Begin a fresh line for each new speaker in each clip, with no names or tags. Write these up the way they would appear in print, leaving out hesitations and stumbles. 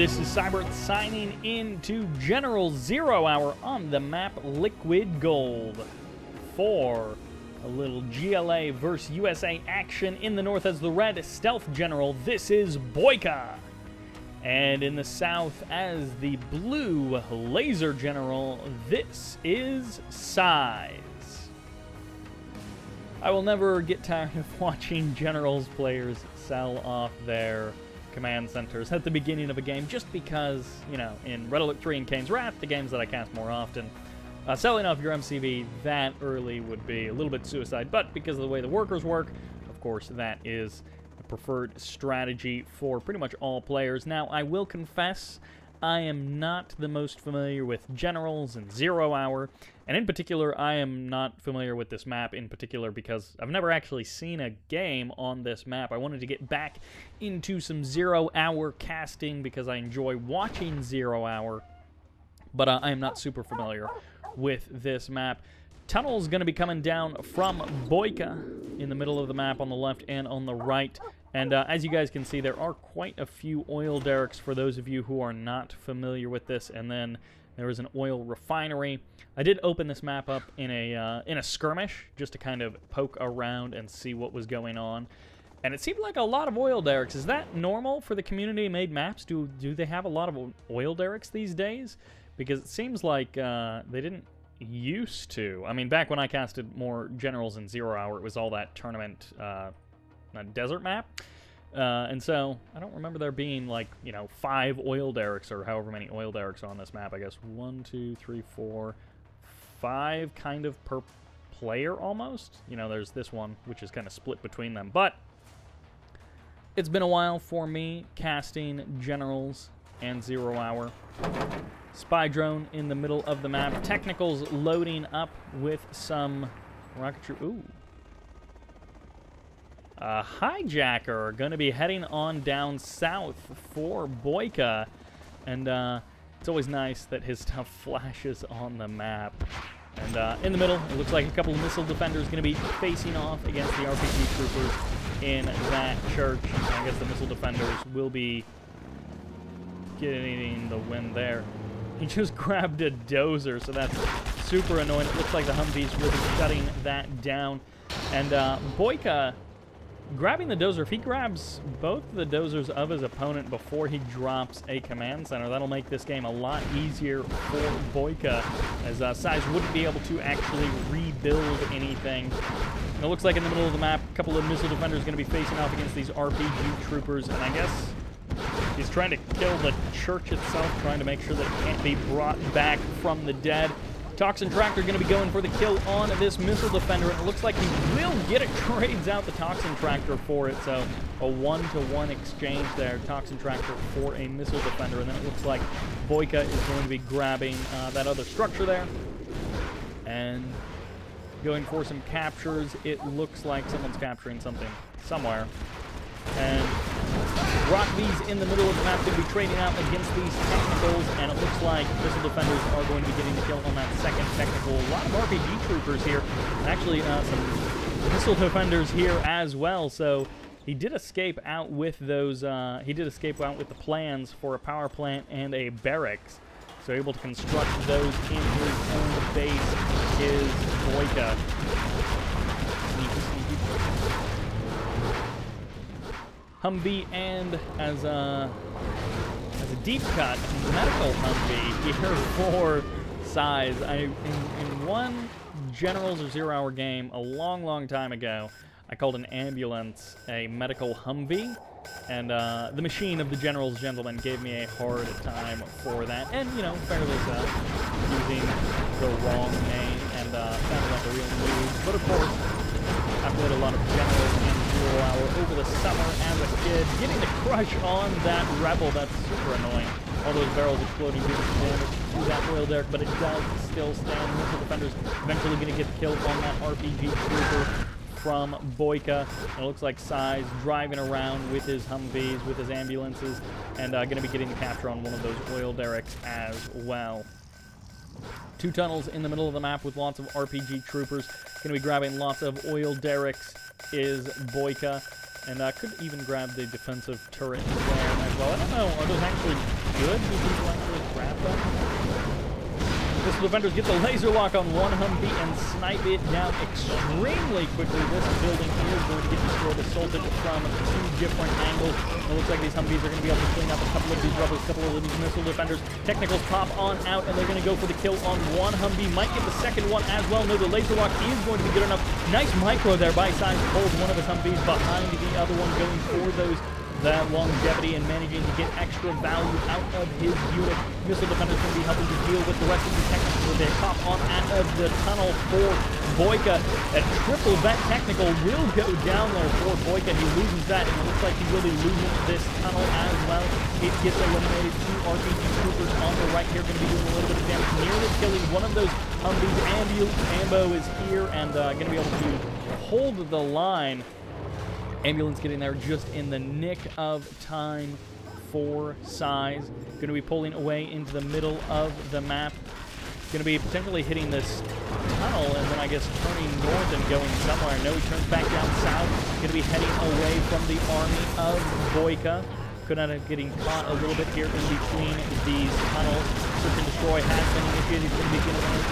This is Sybert signing into General 0 Hour on the map Liquid Gold for a little GLA versus USA action. In the north as the red Stealth General, this is BoYcaH. And in the south as the blue Laser General, this is SiZe. I will never get tired of watching Generals players sell off their command centers at the beginning of a game, just because, you know, in Red Alert 3 and Kane's Wrath, the games that I cast more often, selling off your MCV that early would be a little bit suicide, but because of the way the workers work, of course, that is the preferred strategy for pretty much all players. Now, I will confess, I am not the most familiar with Generals and 0 Hour, and in particular, I am not familiar with this map in particular because I've never actually seen a game on this map. I wanted to get back into some 0 Hour casting because I enjoy watching 0 Hour, but I am not super familiar with this map. Tunnel's going to be coming down from BoYcaH in the middle of the map on the left and on the right. And as you guys can see, there are quite a few oil derricks for those of you who are not familiar with this. And then there is an oil refinery. I did open this map up in a skirmish just to kind of poke around and see what was going on. And it seemed like a lot of oil derricks. Is that normal for the community-made maps? Do they have a lot of oil derricks these days? Because it seems like they didn't used to. I mean, back when I casted more Generals in 0 Hour, it was all that tournament desert map. And so I don't remember there being, like, you know, 5 oil derricks or however many oil derricks are on this map. I guess 1, 2, 3, 4, 5 kind of per player almost. You know, there's this one, which is kind of split between them. But it's been a while for me casting Generals and 0 Hour. Spy drone in the middle of the map. Technicals loading up with some rocketry. Ooh. A hijacker going to be heading on down south for BoYcaH. And it's always nice that his stuff flashes on the map. And in the middle, it looks like a couple of missile defenders going to be facing off against the RPG troopers in that church. I guess the missile defenders will be getting the win there. He just grabbed a dozer, so that's super annoying. It looks like the Humvees will be shutting that down. And BoYcaH grabbing the dozer, if he grabs both the dozers of his opponent before he drops a command center, that'll make this game a lot easier for BoYcaH, as SiZe wouldn't be able to actually rebuild anything. And it looks like in the middle of the map, a couple of missile defenders going to be facing off against these RPG troopers, and I guess he's trying to kill the church itself, trying to make sure that it can't be brought back from the dead. Toxin Tractor going to be going for the kill on this missile defender, and it looks like he will get it. Trades out the Toxin Tractor for it, so a 1-to-1 exchange there. Toxin Tractor for a missile defender, and then it looks like BoYcaH is going to be grabbing that other structure there and going for some captures. It looks like someone's capturing something somewhere. And Rock V's in the middle of the map going to be trading out against these technicals, and it looks like missile defenders are going to be getting the kill on that second technical. A lot of RPG troopers here, and actually some missile defenders here as well. So he did escape out with those. He did escape out with the plans for a power plant and a barracks. So able to construct those in his own base is BoYcaH. Humvee, and as a deep cut medical Humvee here for SiZe. In one Generals or 0 Hour game a long time ago, I called an ambulance a medical Humvee, and the machine of the Generals gentleman gave me a hard time for that, and, you know, fairly so, using the wrong name, and sounded like a real move. But of course, I played a lot of Generals and 0 Hour over the summer as a kid, getting the crush on that Rebel. That's super annoying. All those barrels exploding, doing some damage to that oil derrick, but it does still stand. Missile defenders eventually going to get the kill on that RPG trooper from BoYcaH. It looks like SiZe driving around with his Humvees, with his ambulances, and going to be getting the capture on one of those oil derricks as well. 2 tunnels in the middle of the map with lots of RPG troopers. Going to be grabbing lots of oil derricks is BoYcaH. And could even grab the defensive turret there as well. I don't know, are those actually good? Do people actually grab them? Missile defenders get the laser lock on one Humvee and snipe it down extremely quickly. This building is going to get destroyed, assaulted from 2 different angles. It looks like these Humvees are going to be able to clean up a couple of these rebels, a couple of these missile defenders. Technicals pop on out, and they're going to go for the kill on one Humvee. Might get the second one as well. No, the laser lock is going to be good enough. Nice micro there by SiZe. Pulls one of his Humvees behind the other one, going for that longevity and managing to get extra value out of his unit. Missile defenders going to be helping to deal with the rest of the technicals as they pop on out of the tunnel for BoYcaH. A triple vent technical will go down there for BoYcaH. He loses that, and it looks like he will be losing this tunnel as well. It gets eliminated. 2 RPG troopers on the right here going to be doing a little bit of damage, nearly killing one of those Humvees. Ambo is here and going to be able to hold the line. Ambulance getting there just in the nick of time for SiZe. Going to be pulling away into the middle of the map. Going to be potentially hitting this tunnel and then I guess turning north and going somewhere. No, he turns back down south. Going to be heading away from the army of BoYcaH. Could end up getting caught a little bit here in between these tunnels. Search and destroy has been initiated. Going to be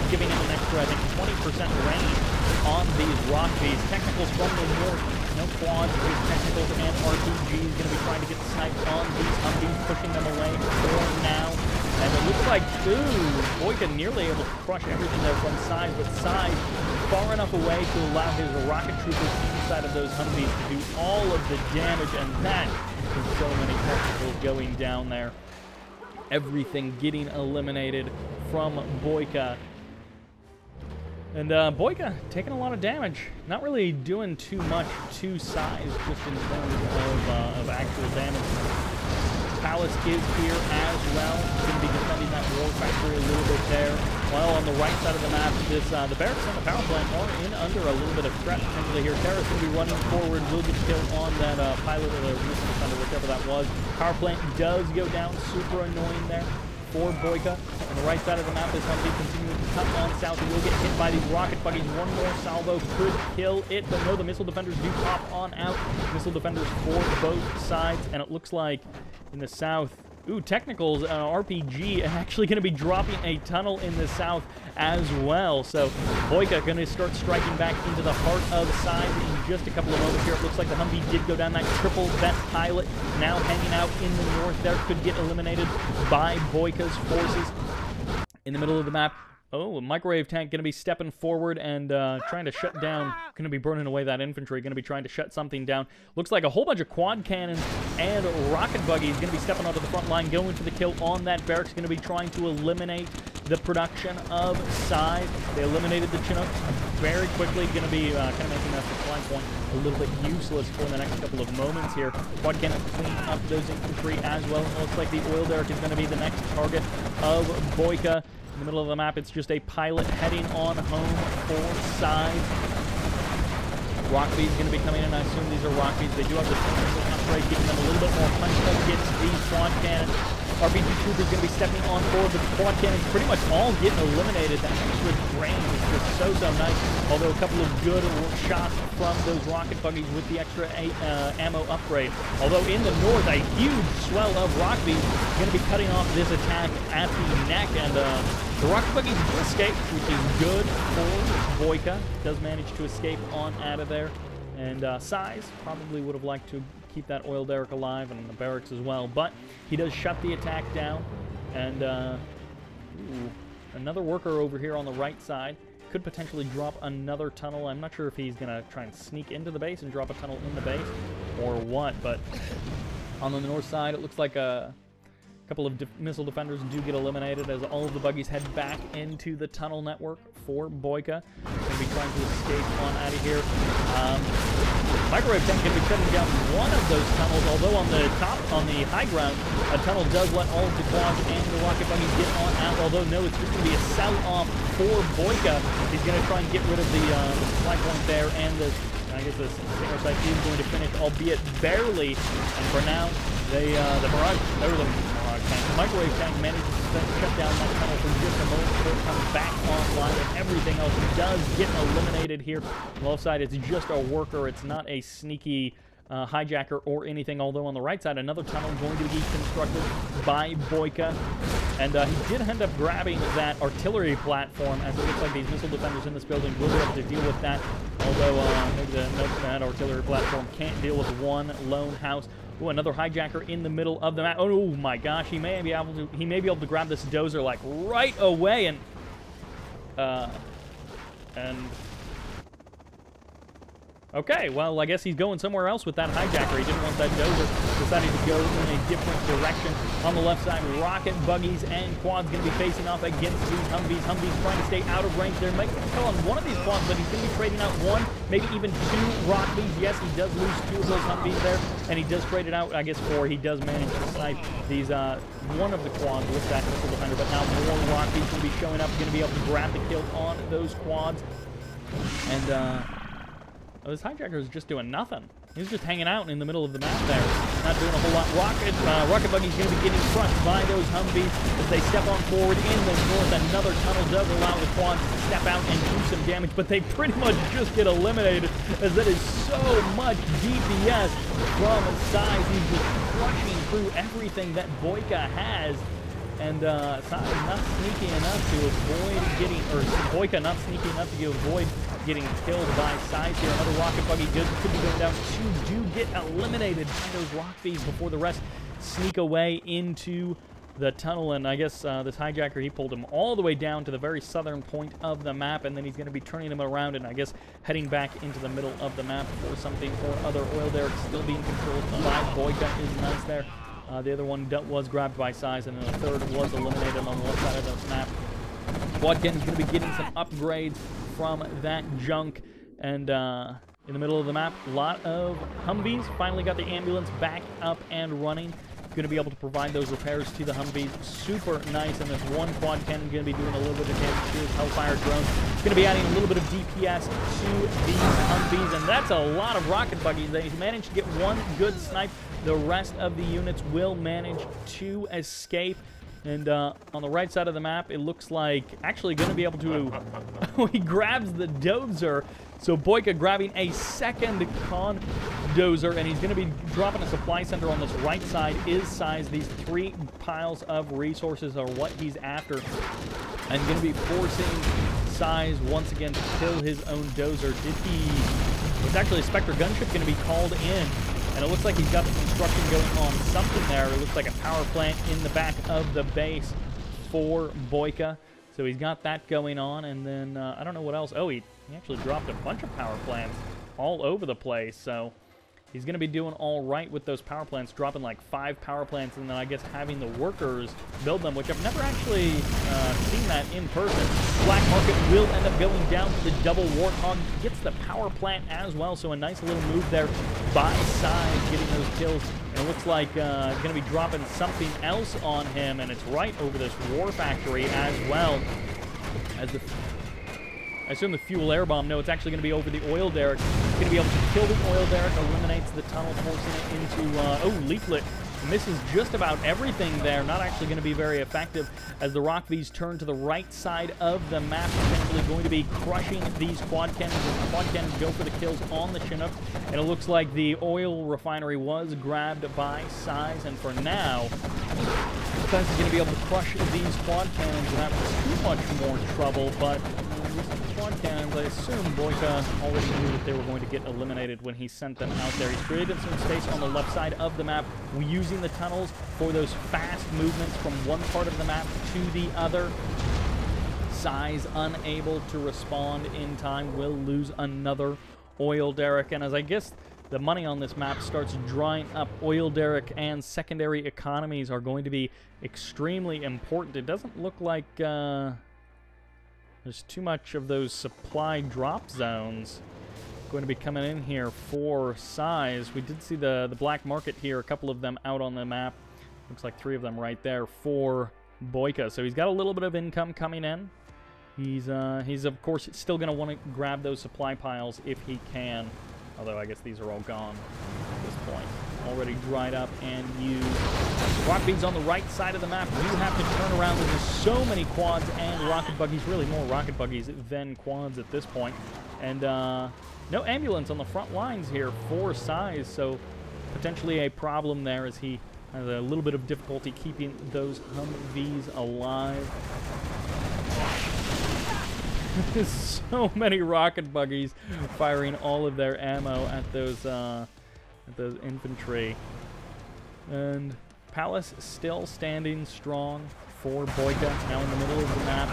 giving him an extra, I think, 20% range on these rock bees. Technicals from the north. No quads, just technicals and RPGs. Going to be trying to get sniped on these Humvees, pushing them away for now. And it looks like, BoYcaH nearly able to crush everything there from SiZe, but SiZe far enough away to allow his rocket troopers inside of those Humvees to do all of the damage, and that is so many technicals going down there. Everything getting eliminated from BoYcaH. And BoYcaH taking a lot of damage. Not really doing too much to SiZe, just in terms of actual damage. Palace is here as well. Going to be defending that war factory a little bit there. While on the right side of the map, the barracks and the power plant are in under a little bit of threat potentially here. Terra's going to be running forward, will get killed on that pilot or the missile defender, whichever that was. Power plant does go down, super annoying there for BoYcaH. On the right side of the map, this Humvee continuing to cut on south. He will get hit by these rocket buggies. One more salvo could kill it, but no, the missile defenders do pop on out. Missile defenders for both sides, and it looks like in the south, Technicals, RPG, actually going to be dropping a tunnel in the south as well. So BoYcaH going to start striking back into the heart of SiZe in just a couple of moments here. It looks like the Humvee did go down. That triple vent pilot now hanging out in the north there could get eliminated by BoYcaH's forces. In the middle of the map, a microwave tank going to be stepping forward and trying to shut down, going to be burning away that infantry, going to be trying to shut something down. Looks like a whole bunch of quad cannons and rocket buggies going to be stepping onto the front line, going for the kill on that barracks, going to be trying to eliminate the production of SiZe. They eliminated the Chinooks very quickly, going to be kind of making that supply point a little bit useless for the next couple of moments here. Quad cannons clean up those infantry as well. It looks like the oil derrick is going to be the next target of BoYcaH. In the middle of the map, it's just a pilot heading on home for SiZe. Rockbees going to be coming in. I assume these are Rockbees. They do have the technical upgrade, giving them a little bit more punch against these quad cannons. RPG troopers going to be stepping on forward, but the quad cannons pretty much all getting eliminated. That extra range is just so nice. Although a couple of good shots from those rocket buggies with the extra ammo upgrade. Although in the north, a huge swell of Rockbees going to be cutting off this attack at the neck, and the rocket buggies do escape, which is good for BoYcaH. Does manage to escape on out of there. And SiZe probably would have liked to keep that oil derrick alive and the barracks as well. But he does shut the attack down. And another worker over here on the right side. Could potentially drop another tunnel. I'm not sure if he's going to try and sneak into the base and drop a tunnel in the base or what. But on the north side, it looks like a couple of missile defenders do get eliminated as all of the buggies head back into the tunnel network for BoYcaH. Going to be trying to escape on out of here. Microwave tank can be shutting down one of those tunnels, although on the top, on the high ground, a tunnel does let all of the quads and the rocket buggies get on out, although no, it's just going to be a sell-off for BoYcaH. He's going to try and get rid of the supply point there, and I guess the Stinger site is going to finish, albeit barely, and for now, the microwave tank manages to shut down that tunnel for just a moment before it comes back online, and everything else does get eliminated here. On the left side, it's just a worker. It's not a sneaky hijacker or anything, although on the right side, another tunnel going to be constructed by BoYcaH. And he did end up grabbing that artillery platform, as it looks like these missile defenders in this building will be able to deal with that, although maybe that artillery platform can't deal with one lone house. Ooh, another hijacker in the middle of the map. Oh my gosh, he may be able to grab this dozer like right away, and okay, well, I guess he's going somewhere else with that hijacker. He didn't want that dozer. Decided to go in a different direction. On the left side, rocket buggies and quads going to be facing off against these Humvees. Humvees trying to stay out of range. There might be a kill on one of these quads, but he's going to be trading out one, maybe even two Rockbees. Yes, he does lose two of those Humvees there, and he does trade it out, I guess, four. He does manage to snipe these, one of the quads with that missile defender, but now more Rockbees going to be showing up, going to be able to grab the kill on those quads. And, this hijacker is just doing nothing. He's just hanging out in the middle of the map there, not doing a whole lot. Rocket Buggy's going to be getting crushed by those Humvees as they step on forward in the north. Another tunnel does allow the quads to step out and do some damage, but they pretty much just get eliminated, as that is so much DPS from SiZe. He's just crushing through everything that BoYcaH has. And SiZe not sneaky enough to avoid getting, or BoYcaH not sneaky enough to avoid getting killed by SiZe here. Another rocket buggy could be going down. Two do get eliminated by those Rockbees before the rest sneak away into the tunnel. And I guess this hijacker, he pulled him all the way down to the very southern point of the map, and then he's going to be turning him around and I guess heading back into the middle of the map for something or other. Oil derrick still being controlled by BoYcaH is nice there. The other one was grabbed by SiZe, and then the third was eliminated on the left side of the map. Quadken is going to be getting some upgrades from that junk. And in the middle of the map, a lot of Humvees. Finally got the ambulance back up and running. Going to be able to provide those repairs to the Humvees. Super nice. And this one quad cannon going to be doing a little bit of damage to his Hellfire drone. It's going to be adding a little bit of DPS to these Humvees. And that's a lot of rocket buggies. They managed to get one good snipe. The rest of the units will manage to escape. And on the right side of the map, it looks like actually going to be able to... he grabs the dozer. So BoYcaH grabbing a second con dozer, and he's going to be dropping a supply center on this right side is SiZe. These three piles of resources are what he's after. And going to be forcing SiZe once again to kill his own dozer. It's actually a Spectre gunship going to be called in. And it looks like he's got the construction going on something there. It looks like a power plant in the back of the base for BoYcaH. So he's got that going on. And then, I don't know what else. Oh, he actually dropped a bunch of power plants all over the place. So he's going to be doing all right with those power plants, dropping like 5 power plants, and then I guess having the workers build them, which I've never actually seen that in person. Black Market will end up going down to the double Warthog, gets the power plant as well, so a nice little move there by SiZe, getting those kills. And it looks like going to be dropping something else on him, and it's right over this war factory as well. As the I assume the fuel air bomb. No, it's actually going to be over the oil derrick. It's going to be able to kill the oil derrick, eliminates the tunnel, forcing it into, oh, leaflet. Misses just about everything there. Not actually going to be very effective as the Rockbees turn to the right side of the map. Potentially going to be crushing these quad cannons. The quad cannons go for the kills on the Chinook. And it looks like the oil refinery was grabbed by SiZe. And for now, SiZe is going to be able to crush these quad cannons without too much more trouble. But these quad cannons, I assume BoYcaH already knew that they were going to get eliminated when he sent them out there. He's created some space on the left side of the map, using the tunnels for those fast movements from one part of the map to the other. SiZe unable to respond in time, will lose another oil derrick. And as I guess the money on this map starts drying up, oil derrick and secondary economies are going to be extremely important. It doesn't look like there's too much of those supply drop zones going to be coming in here for SiZe. We did see the black market here, a couple of them out on the map. Looks like 3 of them right there for BoYcaH. So he's got a little bit of income coming in. He's of course still going to want to grab those supply piles if he can. Although I guess these are all gone at this point. Already dried up and used. Rockbees on the right side of the map. You have to turn around. There's so many quads and rocket buggies. Really more rocket buggies than quads at this point. And no ambulance on the front lines here for SiZe, so potentially a problem there as he has a little bit of difficulty keeping those Humvees alive. So many rocket buggies firing all of their ammo at those infantry. And Palace still standing strong for BoYcaH, now in the middle of the map.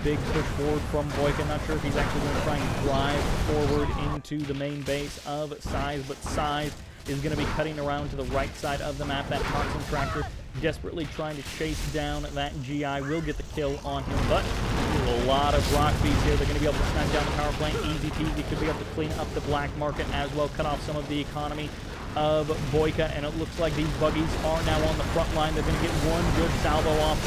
Big push forward from BoYcaH. Not sure if he's actually going to try and drive forward into the main base of SiZe, but SiZe is going to be cutting around to the right side of the map. That toxin tractor desperately trying to chase down that GI. Will get the kill on him, but there's a lot of rock bees here. They're going to be able to snipe down the power plant. Easy peasy. Could be able to clean up the black market as well, cut off some of the economy of BoYcaH, and it looks like these buggies are now on the front line. They're going to get one good salvo off,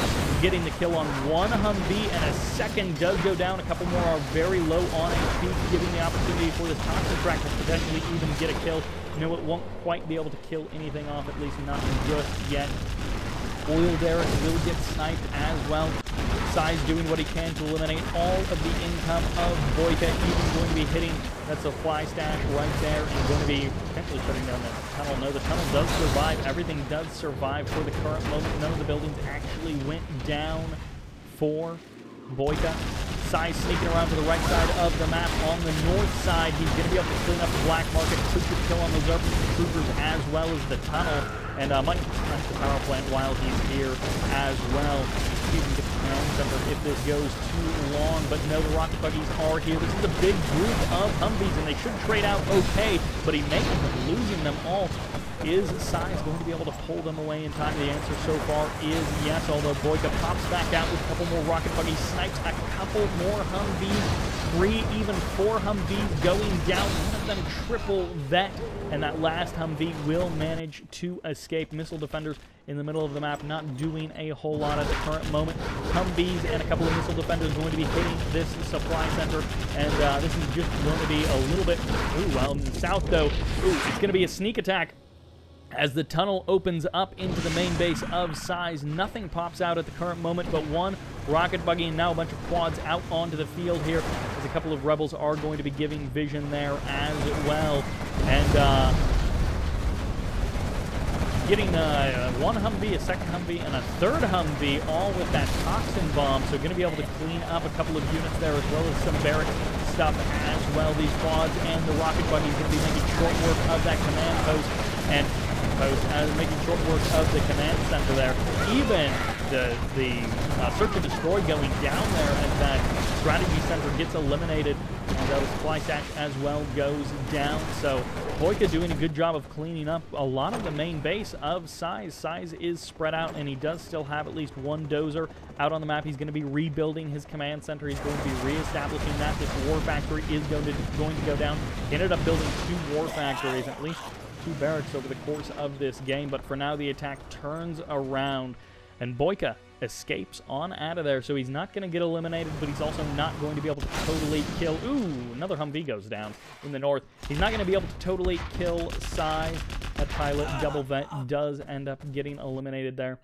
getting the kill on one Humvee, and a second does go down. A couple more are very low on HP, giving the opportunity for the toxin tractor to potentially even get a kill. No, it won't quite be able to kill anything off, at least not just yet. Oil Derrick will get sniped as well. SiZe doing what he can to eliminate all of the income of BoYcaH. Even going to be hitting that supply stash right there and going to be potentially shutting down that tunnel. No, the tunnel does survive. Everything does survive for the current moment. None of the buildings actually went down for BoYcaH. SiZe sneaking around to the right side of the map. On the north side, he's going to be able to clean up the black market. Could get kill on those troopers as well as the tunnel. And might smash the power plant while he's here as well. See if he can get the command center if this goes too long. But no, the rocket buggies are here. This is a big group of Humvees, and they should trade out okay. But he may end up losing them all. Is SiZe going to be able to pull them away in time? The answer so far is yes, although BoYcaH pops back out with a couple more rocket buggies, snipes a couple more Humvees, 3, even 4 Humvees going down, one of them triple vet, and that last Humvee will manage to escape. Missile defenders in the middle of the map not doing a whole lot at the current moment. Humvees and a couple of missile defenders going to be hitting this supply center, and this is just going to be a little bit, well, in the south though, it's going to be a sneak attack. As the tunnel opens up into the main base of SiZe, nothing pops out at the current moment but one rocket buggy, and now a bunch of quads out onto the field here, as a couple of rebels are going to be giving vision there as well. And getting one Humvee, a second Humvee, and a third Humvee, all with that toxin bomb, so going to be able to clean up a couple of units there, as well as some barracks stuff as well. These quads and the rocket buggies going to be making short work of that command post, and making short work of the command center there. Even the search and destroy going down there as that strategy center gets eliminated, and the supply stash as well goes down. So BoYcaH doing a good job of cleaning up a lot of the main base of SiZe. SiZe is spread out, and he does still have at least one dozer out on the map. He's going to be rebuilding his command center. He's going to be reestablishing that. This war factory is going to go down. He ended up building 2 war factories, at least 2 barracks over the course of this game, but for now the attack turns around, and BoYcaH escapes on out of there, so he's not going to get eliminated, but he's also not going to be able to totally kill. Ooh, another Humvee goes down in the north. He's not going to be able to totally kill SiZe. That pilot double vet does end up getting eliminated there.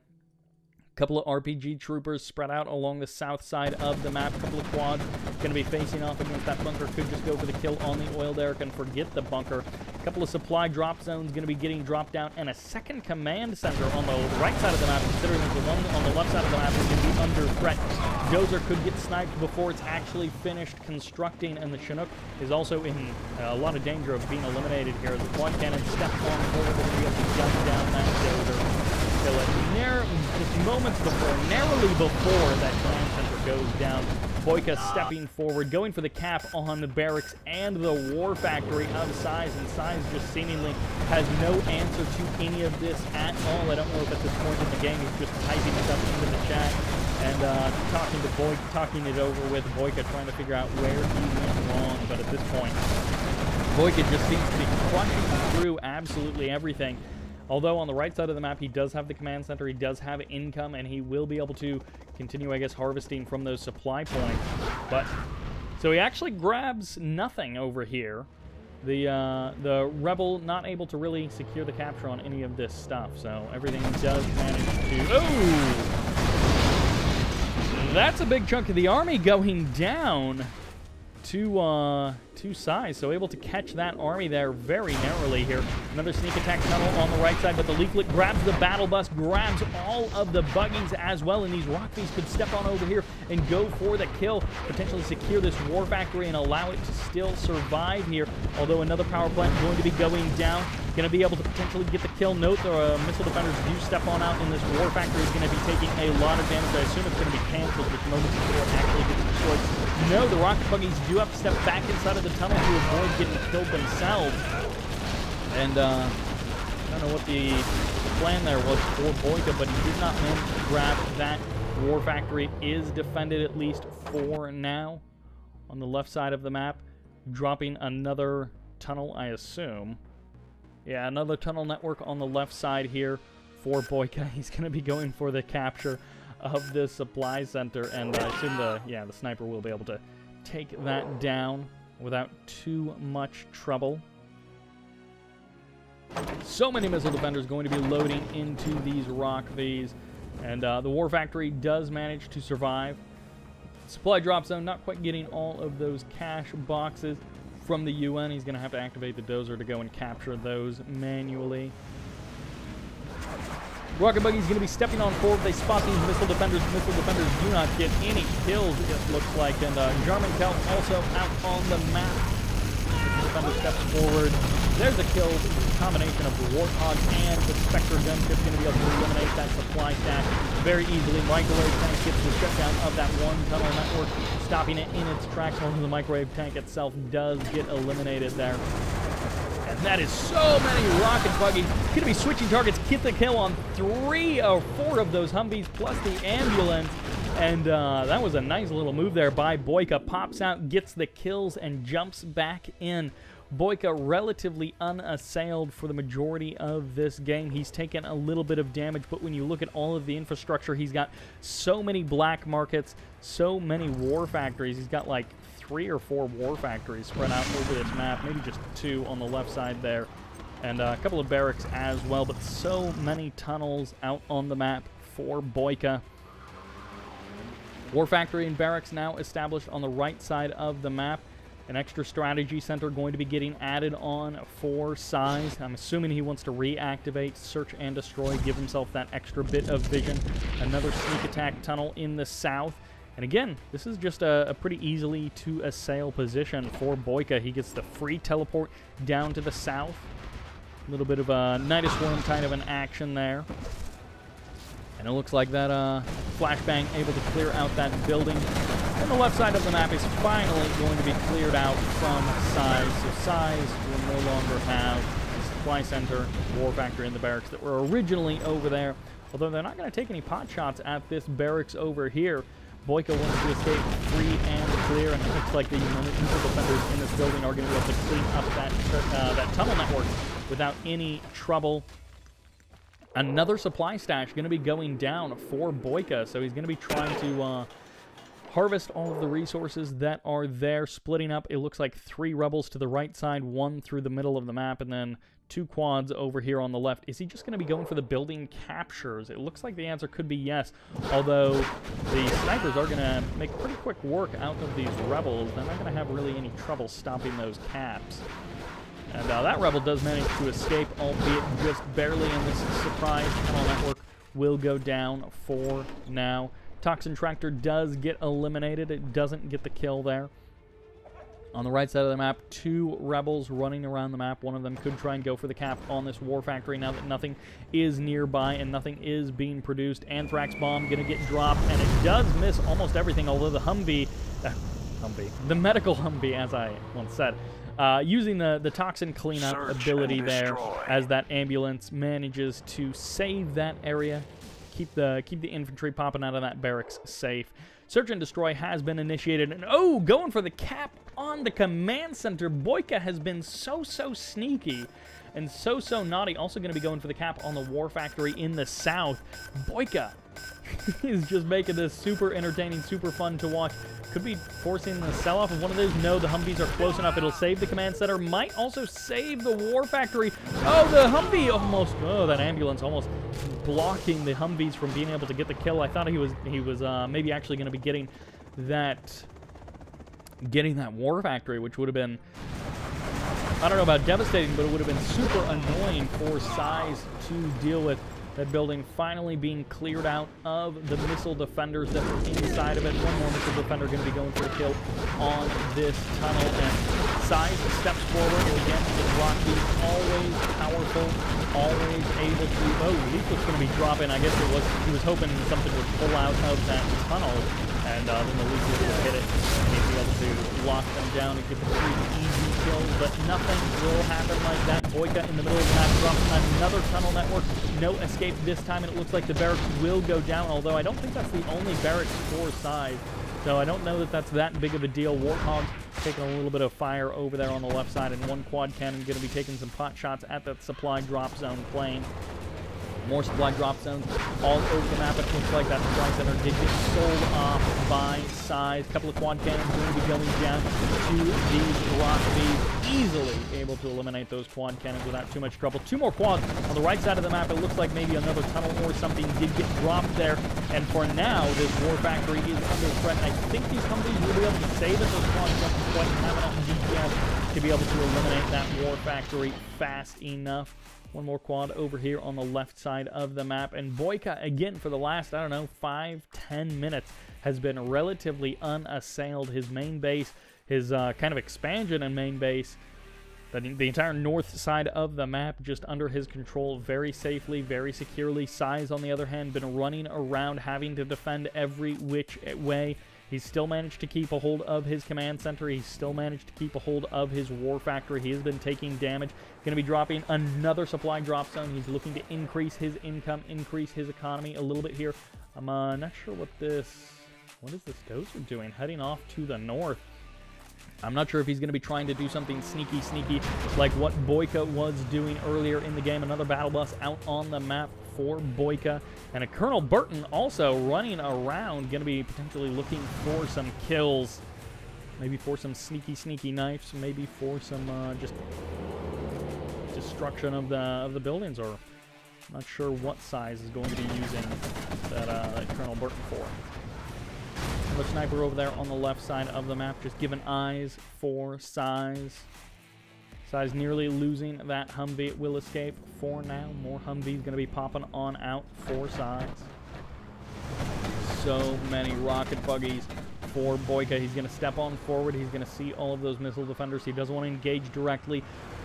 Couple of RPG troopers spread out along the south side of the map. Couple of quads going to be facing off against that bunker. Could just go for the kill on the oil derrick and forget the bunker. Couple of supply drop zones going to be getting dropped down, and a second command center on the right side of the map, considering that the one on the left side of the map is going to be under threat. Dozer could get sniped before it's actually finished constructing, and the Chinook is also in a lot of danger of being eliminated here as the quad cannon steps on forward to be able to gun down that Dozer. Kill it just moments before, narrowly before that command center goes down. BoYcaH stepping forward, going for the cap on the barracks and the war factory of SiZe, and SiZe just seemingly has no answer to any of this at all. I don't know if at this point in the game he's just typing it up into the chat and talking it over with BoYcaH, trying to figure out where he went wrong. But at this point, BoYcaH just seems to be crushing through absolutely everything. Although on the right side of the map, he does have the command center, he does have income, and he will be able to continue, I guess, harvesting from those supply points. But so he actually grabs nothing over here. The rebel not able to really secure the capture on any of this stuff. So everything does manage to... Oh! That's a big chunk of the army going down. to SiZe, so able to catch that army there very narrowly here. Another sneak attack tunnel on the right side, but the leaflet grabs the battle bus, grabs all of the buggies as well, and these rock thieves could step on over here and go for the kill, potentially secure this war factory and allow it to still survive here, although another power plant going to be going down. Going to be able to potentially get the kill. Note the missile defenders do step on out, and this war factory is going to be taking a lot of damage. I assume it's going to be canceled with moments before it actually gets destroyed. No, the rocket buggies do have to step back inside of the tunnel to avoid getting killed themselves. And I don't know what the plan there was for BoYcaH, but he did not manage to grab that war factory. It is defended at least for now on the left side of the map, dropping another tunnel, I assume. Yeah, another tunnel network on the left side here for BoYcaH. He's going to be going for the capture of this supply center, and I assume the sniper will be able to take that down without too much trouble. So many missile defenders going to be loading into these rock thieves, and the war factory does manage to survive. Supply drop zone, not quite getting all of those cash boxes from the UN. He's going to have to activate the dozer to go and capture those manually. Rocket Buggy's going to be stepping on forward. They spot these missile defenders. Missile defenders do not get any kills, it looks like. And Jarman Kelp also out on the map. The defender steps forward. There's a kill. Combination of the Warthog and the Spectre gunship going to be able to eliminate that supply stack very easily. Microwave tank gets the shutdown of that one tunnel network, stopping it in its tracks. Only the microwave tank itself does get eliminated there. And that is so many rocket buggies. Going to be switching targets, get the kill on 3 or 4 of those Humvees plus the ambulance. And that was a nice little move there by BoYcaH. Pops out, gets the kills, and jumps back in. BoYcaH relatively unassailed for the majority of this game. He's taken a little bit of damage, but when you look at all of the infrastructure, he's got so many black markets, so many war factories. He's got like 3 or 4 war factories spread out over this map, maybe just 2 on the left side there, and a couple of barracks as well, but so many tunnels out on the map for BoYcaH. War factory and barracks now established on the right side of the map. An extra strategy center going to be getting added on for SiZe. I'm assuming he wants to reactivate search and destroy, give himself that extra bit of vision. Another sneak attack tunnel in the south. And again, this is just a pretty easily to assail position for BoYcaH. He gets the free teleport down to the south. A little bit of a Nidus Worm kind of an action there. And it looks like that flashbang able to clear out that building. And the left side of the map is finally going to be cleared out from SiZe. So SiZe will no longer have the supply center, war factory, and the barracks that were originally over there. Although they're not going to take any pot shots at this barracks over here. BoYcaH wants to escape free and clear, and it looks like the missile defenders in this building are going to be able to clean up that tunnel network without any trouble. Another supply stash going to be going down for BoYcaH, so he's going to be trying to harvest all of the resources that are there, splitting up. It looks like 3 rebels to the right side, 1 through the middle of the map, and then 2 quads over here on the left. Is he just going to be going for the building captures? It looks like the answer could be yes, although the snipers are going to make pretty quick work out of these rebels. They're not going to have really any trouble stopping those caps. And that rebel does manage to escape, albeit just barely, and this surprise tunnel network will go down for now. Toxin Tractor does get eliminated. It doesn't get the kill there. On the right side of the map, 2 rebels running around the map. One of them could try and go for the cap on this war factory now that nothing is nearby and nothing is being produced. Anthrax bomb going to get dropped, and it does miss almost everything, although the the medical Humvee, as I once said, using the toxin cleanup ability there as that ambulance manages to save that area, keep the infantry popping out of that barracks safe. Search and destroy has been initiated, and oh, going for the cap on the command center. BoYcaH has been so sneaky and so naughty. Also going to be going for the cap on the war factory in the south. BoYcaH is just making this super entertaining, super fun to watch. Could be forcing the sell-off of one of those. No, the Humvees are close enough. It'll save the command center. Might also save the war factory. Oh, the Humvee almost... Oh, that ambulance almost blocking the Humvees from being able to get the kill. I thought he was maybe actually going to be getting that getting that war factory, which would have been, I don't know about devastating, but it would have been super annoying for SiZe to deal with. That building finally being cleared out of the missile defenders that were inside of it. One more missile defender going to be going for a kill on this tunnel. And SiZe steps forward, and again, the block being always powerful, always able to... Oh, Leaflet's going to be dropping. I guess he was hoping something would pull out of that tunnel, and then the Leaflet would hit it, and he'd be able to lock them down and get the pretty easy kills, but nothing will happen like that. BoYcaH in the middle of the map drops another tunnel network. No escape this time, and it looks like the barracks will go down, although I don't think that's the only barracks for SiZe, so I don't know that that's that big of a deal. BoYcaH taking a little bit of fire over there on the left side, and one quad cannon going to be taking some pot shots at that supply drop zone plane. More supply drop zones all over the map. It looks like that supply center did get sold off by SiZe. A couple of quad cannons going to be going down to these rock bees. Easily able to eliminate those quad cannons without too much trouble. Two more quads on the right side of the map. It looks like maybe another tunnel or something did get dropped there. And for now, this war factory is under threat. And I think these Humvees will be able to say that those quads don't quite have enough DPS to be able to eliminate that war factory fast enough. One more quad over here on the left side of the map. And BoYcaH, again, for the last, I don't know, 5-10 minutes, has been relatively unassailed. His main base, his kind of expansion and main base, the entire north side of the map just under his control very safely, very securely. SiZe, on the other hand, been running around having to defend every which way. He's still managed to keep a hold of his command center. He's still managed to keep a hold of his war factory. He has been taking damage. Going to be dropping another supply drop zone. He's looking to increase his income, increase his economy a little bit here. I'm not sure what is this dozer doing? Heading off to the north. I'm not sure if he's going to be trying to do something sneaky like what BoYcaH was doing earlier in the game. Another battle bus out on the map for BoYcaH. And a Colonel Burton also running around, going to be potentially looking for some kills. Maybe for some sneaky knives. Maybe for some just destruction of the buildings. Or I'm not sure what SiZe is going to be using that Colonel Burton for. Another sniper over there on the left side of the map, just giving eyes for SiZe. SiZe nearly losing that Humvee. It will escape for now. More Humvees going to be popping on out for SiZe. So many rocket buggies for BoYcaH. He's going to step on forward. He's going to see all of those missile defenders. He doesn't want to engage directly.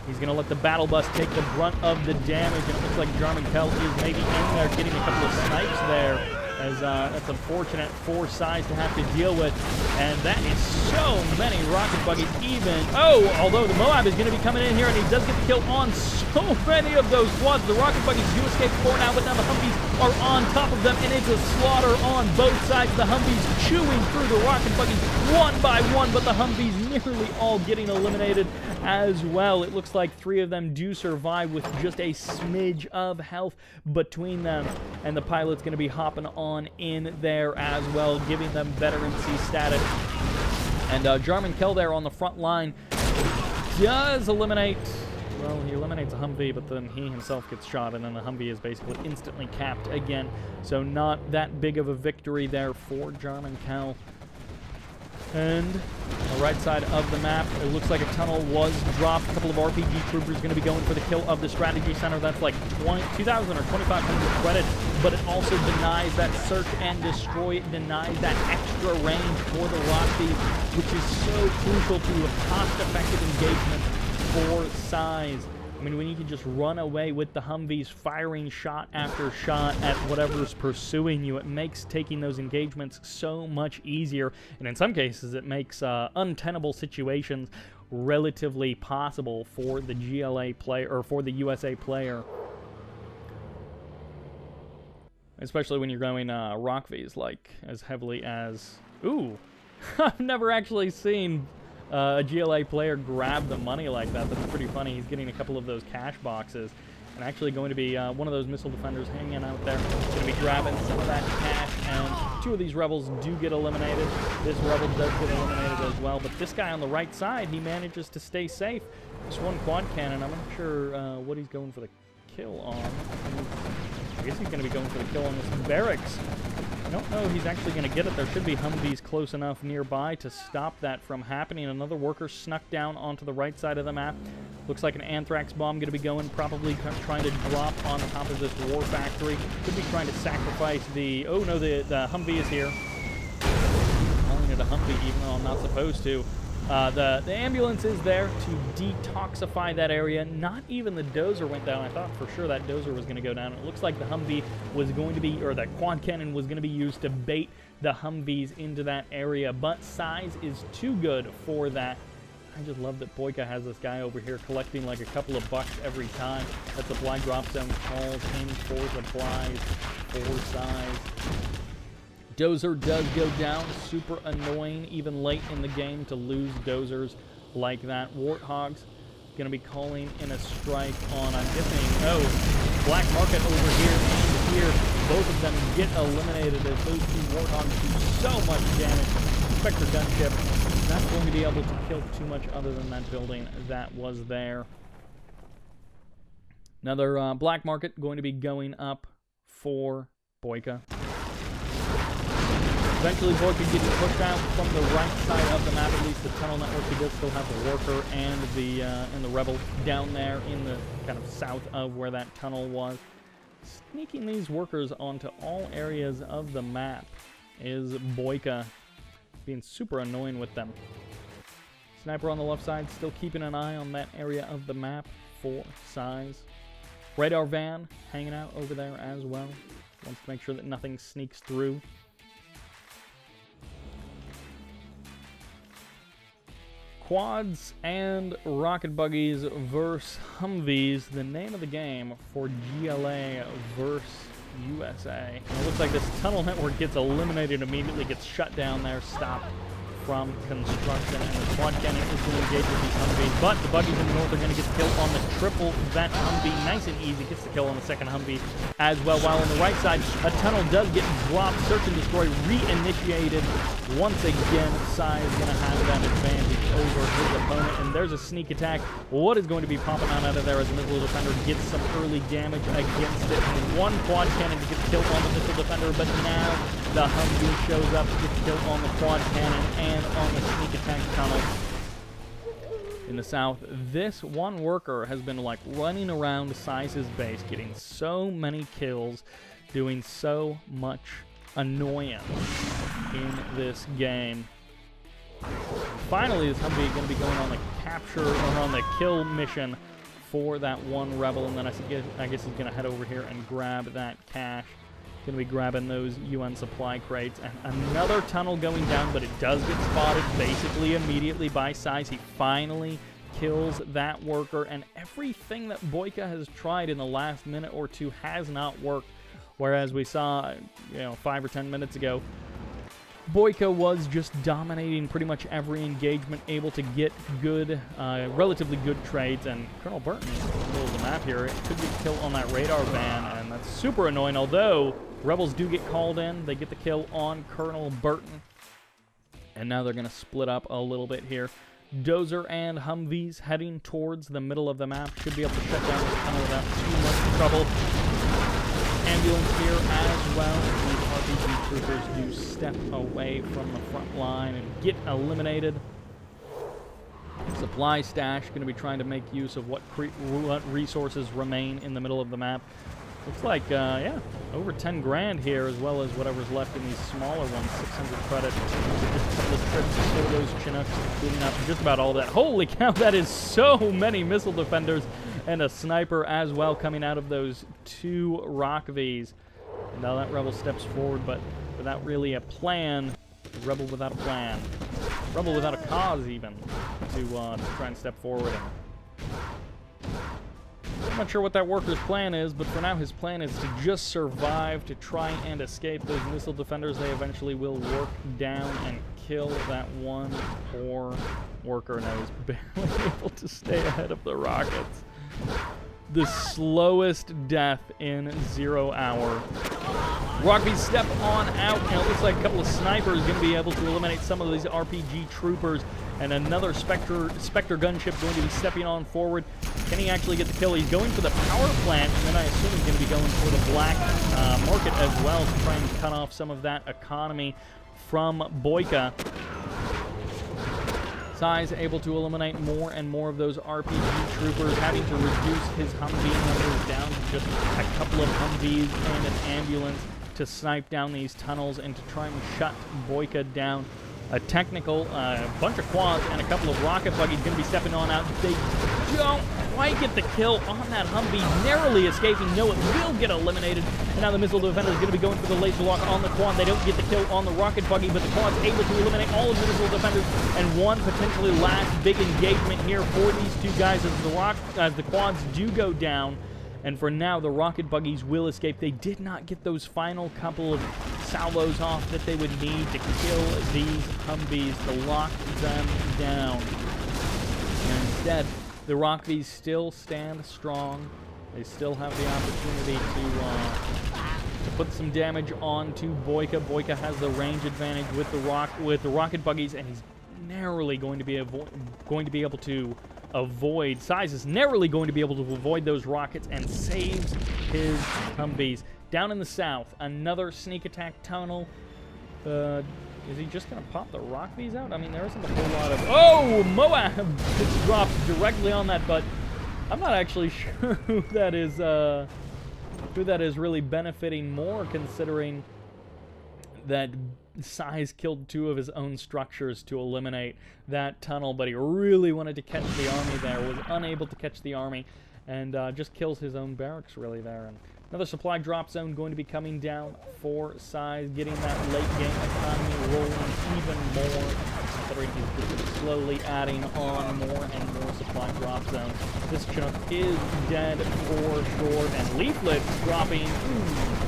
He's going to let the battle bus take the brunt of the damage. And it looks like BoYcaH is maybe in there getting a couple of snipes there. As that's unfortunate for SiZe to have to deal with. And that is so many rocket buggies even. Oh, although the Moab is going to be coming in here, and he does get the kill on so many of those quads. The rocket buggies do escape for now, but now the Humvees are on top of them, and it's a slaughter on both sides. The Humvees chewing through the rocket buggies one by one, but the Humvees nearly all getting eliminated as well. It looks like 3 of them do survive with just a smidge of health between them, and the pilot's going to be hopping on in there as well, giving them veterancy status. And BoYcaH there on the front line does eliminate, well, he eliminates a Humvee, but then he himself gets shot, and then the Humvee is basically instantly capped again. So not that big of a victory there for BoYcaH. And on the right side of the map, it looks like a tunnel was dropped. A couple of RPG troopers going to be going for the kill of the strategy center. That's like 2,000 or 2,500 credits, but it also denies that search and destroy. It denies that extra range for the Rockbees, which is so crucial to a cost-effective engagement for SiZe. I mean, when you can just run away with the Humvees firing shot after shot at whatever's pursuing you, it makes taking those engagements so much easier. And in some cases, it makes untenable situations relatively possible for the GLA player, or for the USA player. Especially when you're going Rockvies, like, as heavily as... Ooh! I've never actually seen... a GLA player grab the money like that. That's pretty funny. He's getting a couple of those cash boxes, and actually going to be one of those missile defenders hanging out there. Going to be grabbing some of that cash, and 2 of these rebels do get eliminated. This rebel does get eliminated as well, but this guy on the right side, he manages to stay safe. Just one quad cannon. I'm not sure what he's going for the kill on. I guess he's going to be going for the kill on this barracks. don't know if he's actually going to get it. There should be Humvees close enough nearby to stop that from happening. Another worker snuck down onto the right side of the map. Looks like an anthrax bomb going to be going, probably trying to drop on top of this war factory. Could be trying to sacrifice the... Oh no, the Humvee is here. Calling it a Humvee even though I'm not supposed to. The ambulance is there to detoxify that area. Not even the dozer went down. I thought for sure that dozer was going to go down. It looks like the Humvee was going to be, or that quad cannon was going to be used to bait the Humvees into that area. But SiZe is too good for that. I just love that BoYcaH has this guy over here collecting like a couple of bucks every time that supply drop zone calls in for supplies for SiZe. Dozer does go down. Super annoying, even late in the game, to lose dozers like that. Warthog's going to be calling in a strike on, I'm guessing, oh, Black Market over here and here. Both of them get eliminated as those two Warthogs do so much damage. Spectre gunship not going to be able to kill too much other than that building that was there. Another Black Market going to be going up for BoYcaH. Eventually, BoYcaH getting pushed out from the right side of the map. At least the tunnel network, he does still have the worker and the rebel down there in the kind of south of where that tunnel was. Sneaking these workers onto all areas of the map is BoYcaH, being super annoying with them. Sniper on the left side, still keeping an eye on that area of the map for SiZe. Radar van hanging out over there as well. Wants to make sure that nothing sneaks through. Quads and rocket buggies versus Humvees, the name of the game for GLA versus USA. And it looks like this tunnel network gets eliminated immediately, gets shut down there, stopped from construction, and the quad cannon is going to engage with these Humvees, but the buggies in the north are going to get the kill on the triple vent Humvee. Nice and easy, gets the kill on the second Humvee as well, while on the right side, a tunnel does get dropped, search and destroy re-initiated. Once again, SiZe is going to have that advantage over his opponent, and there's a sneak attack. What is going to be popping out of there as the missile defender gets some early damage against it. And one quad cannon to get the kill on the missile defender, but now the Humvee shows up to get the kill on the quad cannon and on the sneak attack tunnel in the south. This one worker has been like running around SiZe's base, getting so many kills, doing so much annoyance in this game. Finally, this Humvee is going to be going on the capture or on the kill mission for that one rebel, and then I guess he's going to head over here and grab that cache. Going to be grabbing those UN supply crates. And another tunnel going down, but it does get spotted basically immediately by SiZe. He finally kills that worker, and everything that BoYcaH has tried in the last minute or two has not worked. Whereas we saw, 5 or 10 minutes ago, BoYcaH was just dominating pretty much every engagement, able to get good, relatively good trades, and Colonel Burton in the middle of the map here, it could get killed on that radar van, and that's super annoying, although rebels do get called in. They get the kill on Colonel Burton, and now they're going to split up a little bit here. Dozer and Humvees heading towards the middle of the map. Should be able to shut down this tunnel without too much trouble. Ambulance here as well. These RPG troopers do step away from the front line and get eliminated. Supply stash going to be trying to make use of what resources remain in the middle of the map. Looks like, yeah, over 10 grand here, as well as whatever's left in these smaller ones, 600 credit. Just a couple of trips to kill those Chinooks, cleaning up just about all that. Holy cow, that is so many missile defenders, and a sniper as well coming out of those two Rock Vs. And now that rebel steps forward, but without really a plan. Rebel without a plan. Rebel without a cause, even, to try and step forward. I'm not sure what that worker's plan is, but for now his plan is to just survive, to try and escape those missile defenders. They eventually will work down and kill that one poor worker. Now he's barely able to stay ahead of the rockets. The slowest death in 0 hour Rockbees step on out, and it looks like a couple of snipers going to be able to eliminate some of these RPG troopers, and another Spectre gunship going to be stepping on forward. Can he actually get the kill? He's going for the power plant, and then I assume he's going to be going for the black market as well to try and cut off some of that economy from BoYcaH. SiZe able to eliminate more and more of those RPG troopers, having to reduce his Humvee numbers down to just a couple of Humvees and an ambulance to snipe down these tunnels and to try and shut BoYcaH down. A technical, bunch of quads, and a couple of rocket buggies going to be stepping on out. They don't quite get the kill on that Humvee, narrowly escaping. No, it will get eliminated. And now the missile defender is going to be going for the laser lock on the quad. They don't get the kill on the rocket buggy, but the quad's able to eliminate all of the missile defenders. And one potentially last big engagement here for these two guys as the quads do go down. And for now, the rocket buggies will escape. They did not get those final couple of salvos off that they would need to kill these Humvees to lock them down. And instead, the Rockbees still stand strong. They still have the opportunity to put some damage onto BoYcaH. BoYcaH has the range advantage with the rocket buggies, and he's narrowly going to be able to avoid. SiZe is narrowly going to be able to avoid those rockets and saves his Humvees. Down in the south, another sneak attack tunnel. Is he just going to pop the Rockbees out? I mean, there isn't a whole lot of... Oh! Moab gets dropped directly on that, but I'm not actually sure who that is really benefiting more, considering that SiZe killed two of his own structures to eliminate that tunnel, but he really wanted to catch the army there, was unable to catch the army, and just kills his own barracks really there. And another supply drop zone going to be coming down for SiZe, getting that late game economy rolling even more, considering he's slowly adding on more and more supply drop zones. This chunk is dead for sure, and Leaflet dropping.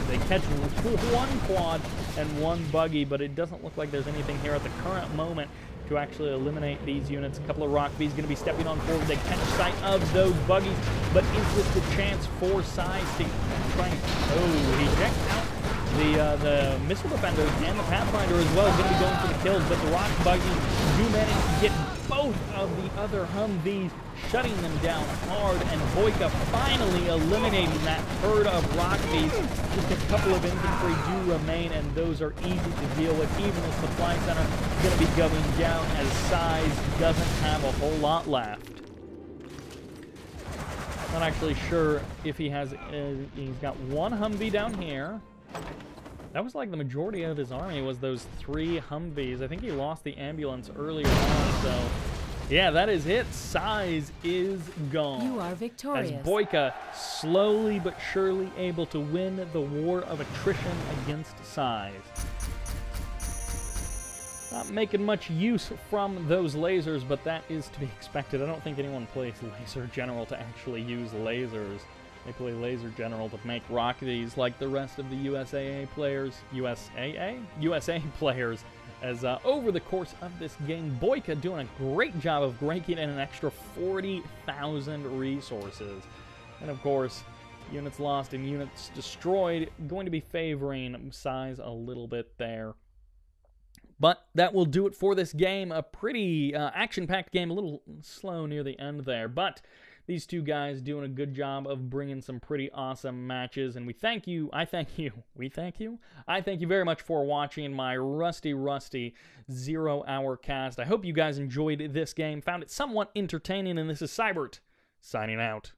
They catch one quad and one buggy, but it doesn't look like there's anything here at the current moment to actually eliminate these units. A couple of Rockbees going to be stepping on forward. They catch sight of those buggies, but is this the chance for SiZe to try and... Oh, he checked out the missile defenders and the Pathfinder as well, going to be going for the kills, but the Rock buggies do manage to get both of the other Humvees, shutting them down hard, and BoYcaH finally eliminating that herd of Rockbees. Just a couple of infantry do remain, and those are easy to deal with. Even the supply center is going to be going down as SiZe doesn't have a whole lot left. Not actually sure if he has... he's got one Humvee down here. That was like the majority of his army was those 3 Humvees. I think he lost the ambulance earlier on, so... Yeah, that is it. SiZe is gone.
You are victorious.
As BoYcaH slowly but surely able to win the war of attrition against SiZe. Not making much use from those lasers, but that is to be expected. I don't think anyone plays Laser General to actually use lasers. They play Laser General to make Rockbees like the rest of the USA players. USA players. As over the course of this game, BoYcaH doing a great job of raking in an extra 40,000 resources. And of course, units lost and units destroyed, going to be favoring SiZe a little bit there. But that will do it for this game. A pretty action-packed game, a little slow near the end there. But these two guys doing a good job of bringing some pretty awesome matches, and I thank you very much for watching my rusty 0-hour cast. I hope you guys enjoyed this game, found it somewhat entertaining, and this is Sybert, signing out.